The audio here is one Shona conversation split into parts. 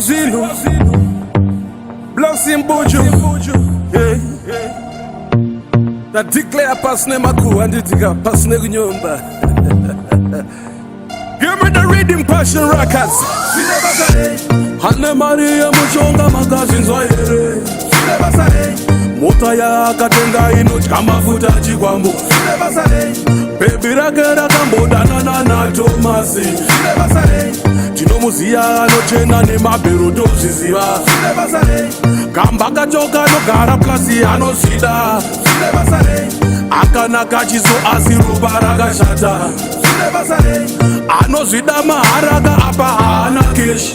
Ziwazinu Blossom Buju Na declare pasne maku anditika pasne kunyumba. Give me the rhythm passion records. Hane Maria muchonga magazi nzoyere. Mota ya katenga inotya mafuta chikwambu. Baby rakera kambodana na Tomasi. Tinomuziya anochena nemabhero tozviziva. Kamba kachoka nogara plasi anozvida. Akanaka chiso asi ropa rakashata. Anozvida maharaka apa haana keshi.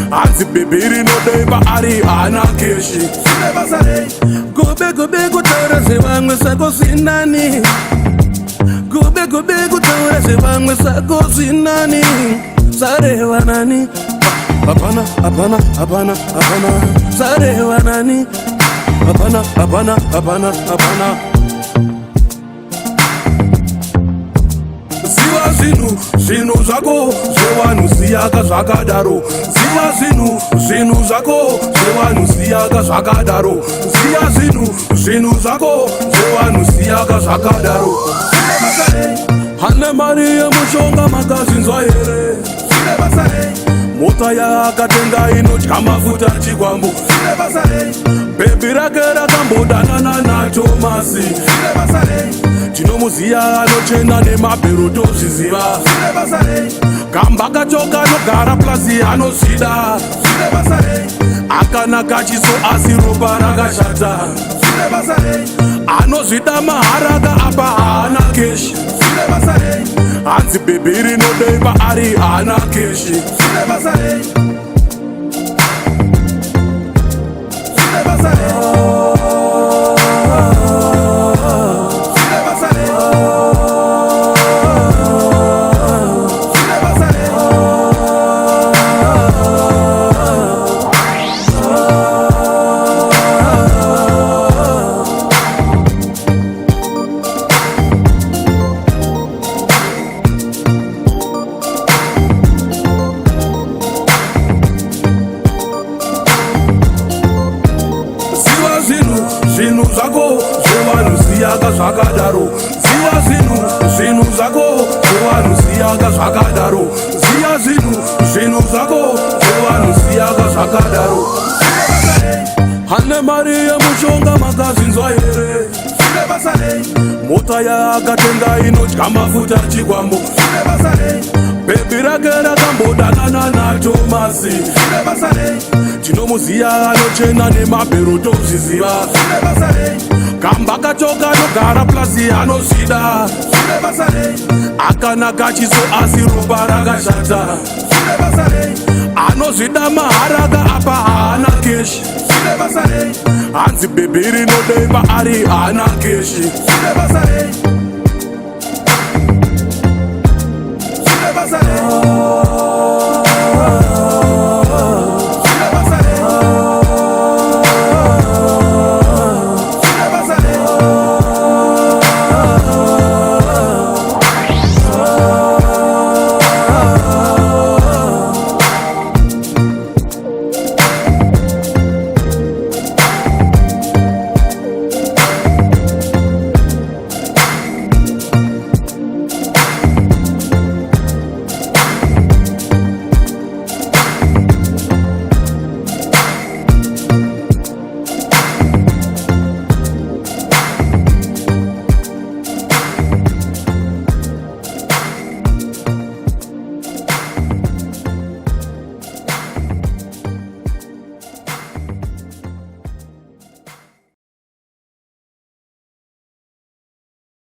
Hanzi bhebhi rinodeba ari haana keshi. Gobe gobe kutaura zvevamwe sako zvinani. Gobe gobe kutaura zvevamwe sako zvinani. Zareva nani? Hapana, hapana, hapana, hapana. Zareva nani? Hapana, hapana, hapana, hapana. Ziva zvinhu zvako zvevanhu ziyaka zvakadaro. Ziva zvinhu zvako zvevanhu ziyaka zvakadaro. Ziva zvinhu zvako zvevanhu ziyaka zvakadaro. Hane Maria muchonga makazinzwa here. Mota yakatenga inotya mafuta chikwambu. Bhebhi rake rakambodana na Tomasi. Tinomuziya anochena nemabhero tozviziva. Kamba kachoka nogara plasi anozvida. Akanaka chiso asi ropa rakashata. Anozvida maharaka apa haana keshi. Hanzi bhebhi rinodeba ari haana keshi. Zvinhu zvako zvevanhu ziyaka zvakadaro. Ziya zvinhu zvako zvevanhu ziyaka zvakadaro. Ziya zvinhu zvako zvevanhu ziyaka zvakadaro. Hane Maria muchonga makazinzwa here. Mota yakatenga inotya mafuta chikwambu. Bhebhi rake rakambodana na Tomasi. Tinomuziya anochena nemabhero tozviziva. Kamba kachoka nogara plasi anozvida. Akanaka chiso asi ropa rakashata. Anozvida maharaka apa haana keshi. Hanzi bhebhi rinodeba ari haana keshi.